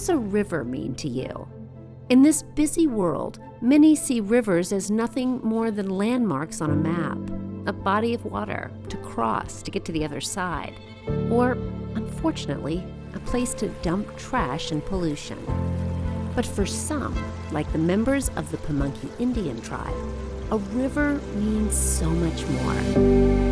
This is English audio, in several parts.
does a river mean to you? In this busy world, many see rivers as nothing more than landmarks on a map, a body of water to cross to get to the other side, or, unfortunately, a place to dump trash and pollution. But for some, like the members of the Pamunkey Indian Tribe, a river means so much more.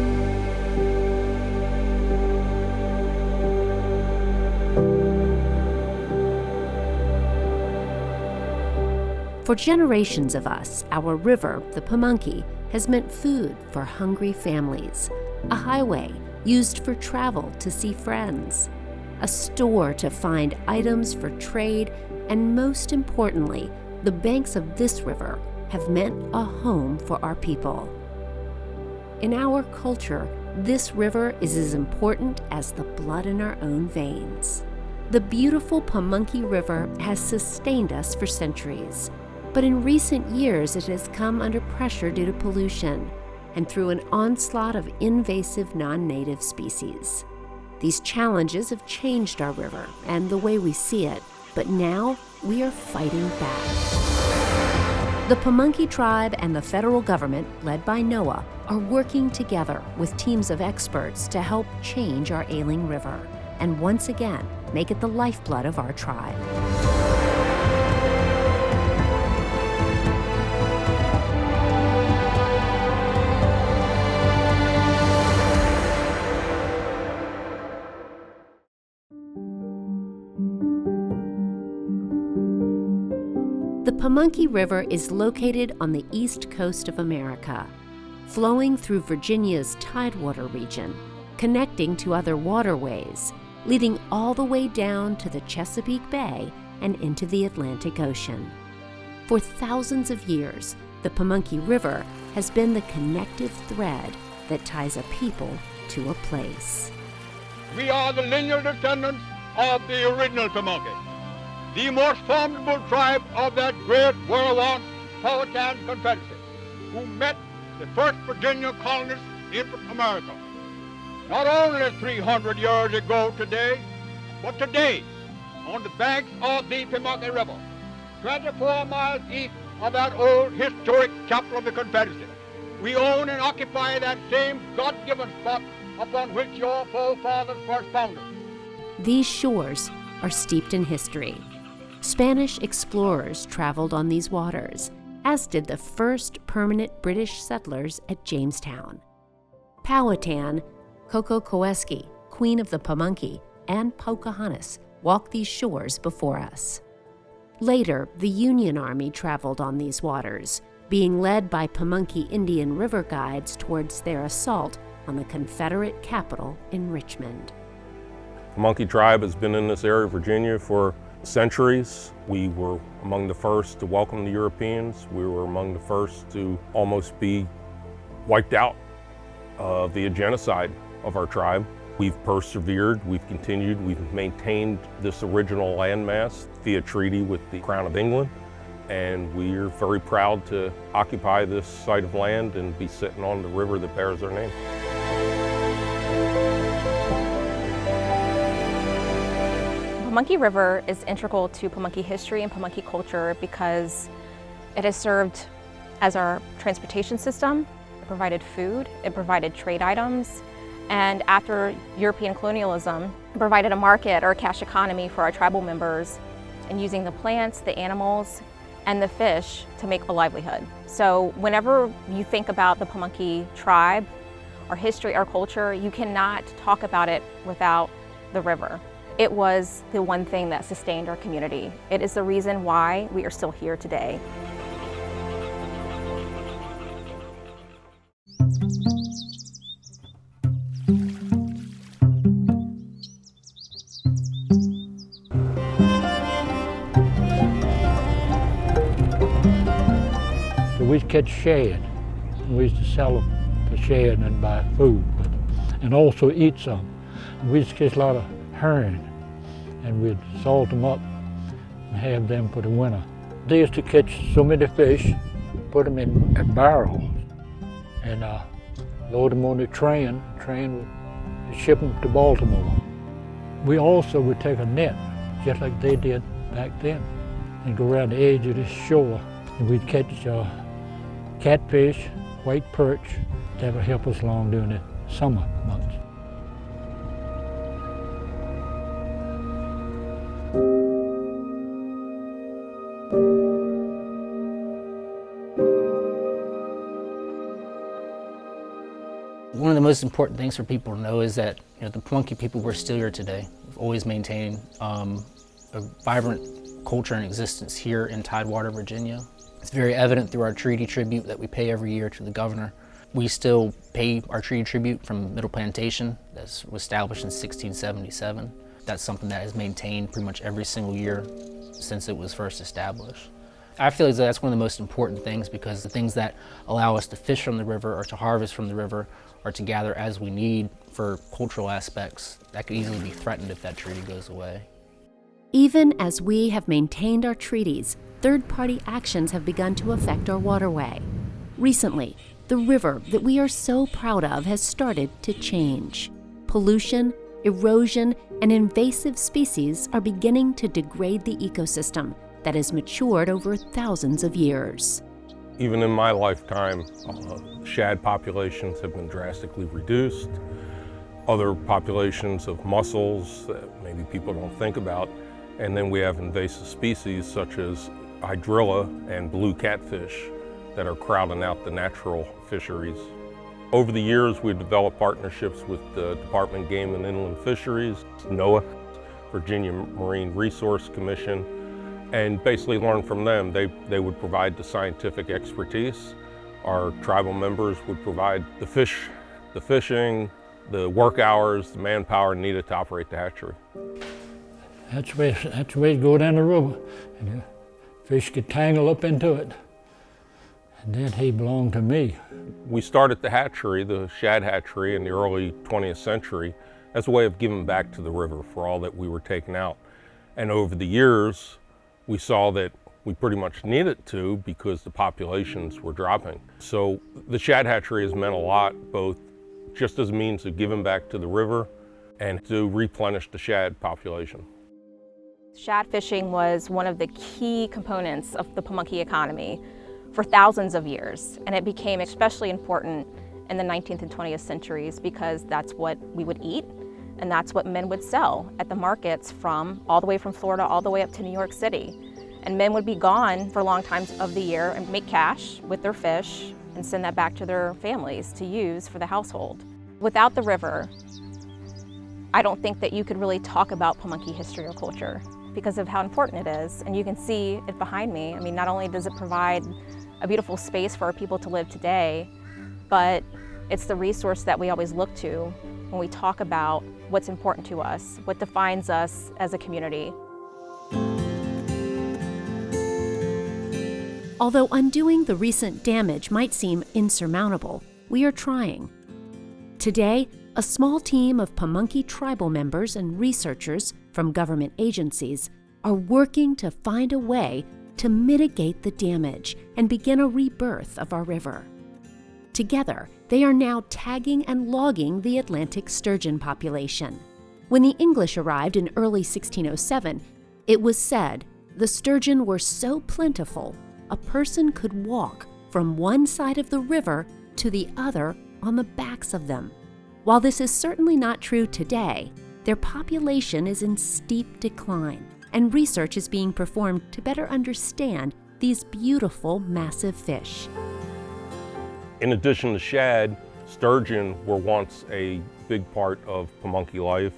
For generations of us, our river, the Pamunkey, has meant food for hungry families, a highway used for travel to see friends, a store to find items for trade, and most importantly, the banks of this river have meant a home for our people. In our culture, this river is as important as the blood in our own veins. The beautiful Pamunkey River has sustained us for centuries. But in recent years, it has come under pressure due to pollution and through an onslaught of invasive non-native species. These challenges have changed our river and the way we see it, but now we are fighting back. The Pamunkey Tribe and the federal government, led by NOAA, are working together with teams of experts to help change our ailing river and once again make it the lifeblood of our tribe. The Pamunkey River is located on the east coast of America, flowing through Virginia's Tidewater region, connecting to other waterways, leading all the way down to the Chesapeake Bay and into the Atlantic Ocean. For thousands of years, the Pamunkey River has been the connective thread that ties a people to a place. We are the lineal descendants of the original Pamunkey, the most formidable tribe of that great World War Powhatan Confederacy, who met the first Virginia colonists in America. Not only 300 years ago today, but today, on the banks of the Pamunkey River, 24 miles east of that old historic capital of the Confederacy, we own and occupy that same God-given spot upon which your forefathers first founded. These shores are steeped in history. Spanish explorers traveled on these waters, as did the first permanent British settlers at Jamestown. Powhatan, Cococoesky, Queen of the Pamunkey, and Pocahontas walked these shores before us. Later, the Union Army traveled on these waters, being led by Pamunkey Indian River guides towards their assault on the Confederate capital in Richmond. The Pamunkey Tribe has been in this area of Virginia for centuries. We were among the first to welcome the Europeans. We were among the first to almost be wiped out via genocide of our tribe. We've persevered, we've continued, we've maintained this original landmass via treaty with the Crown of England, and we're very proud to occupy this site of land and be sitting on the river that bears our name. Pamunkey River is integral to Pamunkey history and Pamunkey culture because it has served as our transportation system. It provided food, it provided trade items, and after European colonialism, it provided a market or a cash economy for our tribal members and using the plants, the animals, and the fish to make a livelihood. So whenever you think about the Pamunkey tribe, our history, our culture, you cannot talk about it without the river. It was the one thing that sustained our community. It is the reason why we are still here today. So we used to catch shad. We used to sell them for shad and buy food, and also eat some. We used to catch a lot of herring, and we'd salt them up and have them for the winter. They used to catch so many fish, put them in barrels, and load them on the train. The train would ship them to Baltimore. We also would take a net, just like they did back then and go around the edge of the shore, and we'd catch catfish, white perch. That would help us along during the summer months. One of the most important things for people to know is that the Pamunkey people, we're still here today. We've always maintained a vibrant culture and existence here in Tidewater, Virginia. It's very evident through our treaty tribute that we pay every year to the governor. We still pay our treaty tribute from Middle Plantation that was established in 1677. That's something that has maintained pretty much every single year since it was first established. I feel as though that's one of the most important things, because the things that allow us to fish from the river or to harvest from the river or to gather as we need for cultural aspects that could easily be threatened if that treaty goes away. Even as we have maintained our treaties, third-party actions have begun to affect our waterway. Recently, the river that we are so proud of has started to change. Pollution, erosion, and invasive species are beginning to degrade the ecosystem that has matured over thousands of years. Even in my lifetime, shad populations have been drastically reduced. Other populations of mussels that maybe people don't think about. And then we have invasive species such as hydrilla and blue catfish that are crowding out the natural fisheries. Over the years, we've developed partnerships with the Department of Game and Inland Fisheries, NOAA, Virginia Marine Resource Commission, and basically learn from them. They would provide the scientific expertise. Our tribal members would provide the fishing, the work hours, the manpower needed to operate the hatchery. That's the way to go down the river, and the fish could tangle up into it. And then he belonged to me. We started the hatchery, the shad hatchery, in the early 20th century as a way of giving back to the river for all that we were taking out. And over the years, we saw that we pretty much needed to, because the populations were dropping. So the shad hatchery has meant a lot, both just as a means of giving back to the river and to replenish the shad population. Shad fishing was one of the key components of the Pamunkey economy for thousands of years, and it became especially important in the 19th and 20th centuries because that's what we would eat, and that's what men would sell at the markets from all the way from Florida all the way up to New York City. And men would be gone for long times of the year and make cash with their fish and send that back to their families to use for the household. Without the river, I don't think that you could really talk about Pamunkey history or culture because of how important it is. And you can see it behind me. I mean, not only does it provide a beautiful space for our people to live today, but it's the resource that we always look to when we talk about what's important to us, what defines us as a community. Although undoing the recent damage might seem insurmountable, we are trying. Today, a small team of Pamunkey tribal members and researchers from government agencies are working to find a way to mitigate the damage and begin a rebirth of our river. Together, they are now tagging and logging the Atlantic sturgeon population. When the English arrived in early 1607, it was said the sturgeon were so plentiful a person could walk from one side of the river to the other on the backs of them. While this is certainly not true today, their population is in steep decline, and research is being performed to better understand these beautiful, massive fish. In addition to shad, sturgeon were once a big part of Pamunkey life.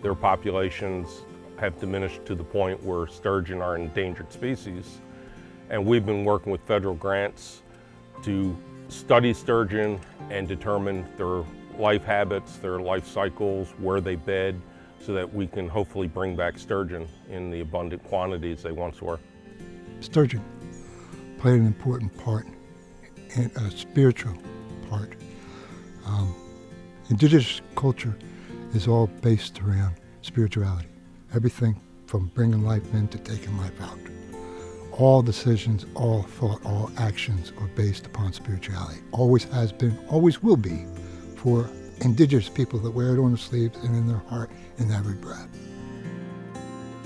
Their populations have diminished to the point where sturgeon are an endangered species. And we've been working with federal grants to study sturgeon and determine their life habits, their life cycles, where they bed, so that we can hopefully bring back sturgeon in the abundant quantities they once were. Sturgeon played an important part, and a spiritual part. Indigenous culture is all based around spirituality. Everything from bringing life in to taking life out. All decisions, all thought, all actions are based upon spirituality. Always has been, always will be, for indigenous people that wear it on their sleeves and in their heart in every breath.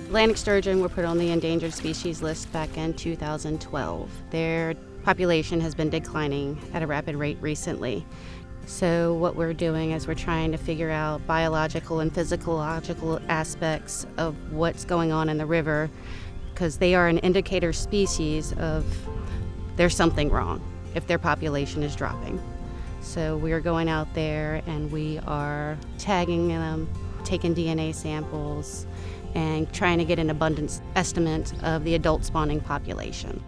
Atlantic sturgeon were put on the endangered species list back in 2012. Their population has been declining at a rapid rate recently. So what we're doing is we're trying to figure out biological and physiological aspects of what's going on in the river, because they are an indicator species of there's something wrong if their population is dropping. So we are going out there and we are tagging them, taking DNA samples, and trying to get an abundance estimate of the adult spawning population.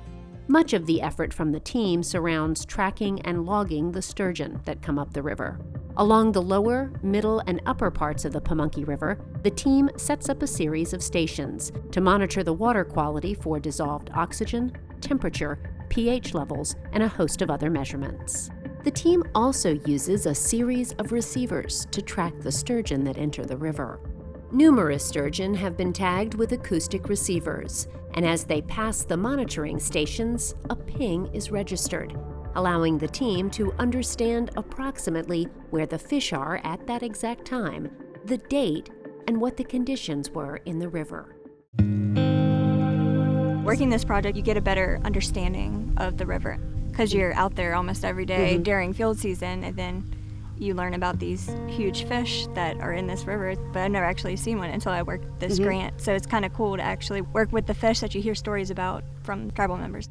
Much of the effort from the team surrounds tracking and logging the sturgeon that come up the river. Along the lower, middle, and upper parts of the Pamunkey River, the team sets up a series of stations to monitor the water quality for dissolved oxygen, temperature, pH levels, and a host of other measurements. The team also uses a series of receivers to track the sturgeon that enter the river. Numerous sturgeon have been tagged with acoustic receivers, and as they pass the monitoring stations, a ping is registered, allowing the team to understand approximately where the fish are at that exact time, the date, and what the conditions were in the river. Working this project, you get a better understanding of the river because you're out there almost every day during field season, and then you learn about these huge fish that are in this river, but I've never actually seen one until I worked this grant. So it's kind of cool to actually work with the fish that you hear stories about from tribal members.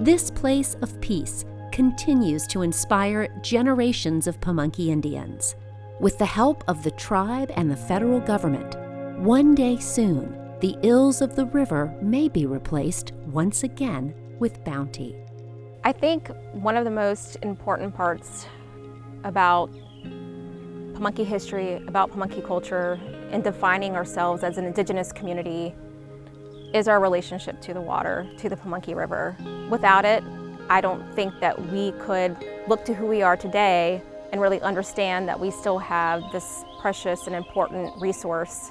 This place of peace continues to inspire generations of Pamunkey Indians. With the help of the tribe and the federal government, one day soon, the ills of the river may be replaced once again with bounty. I think one of the most important parts about Pamunkey history, about Pamunkey culture, and defining ourselves as an indigenous community is our relationship to the water, to the Pamunkey River. Without it, I don't think that we could look to who we are today and really understand that we still have this precious and important resource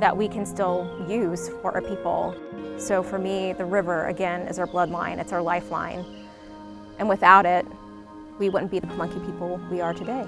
that we can still use for our people. So for me, the river, again, is our bloodline, it's our lifeline. And without it, we wouldn't be the Pamunkey people we are today.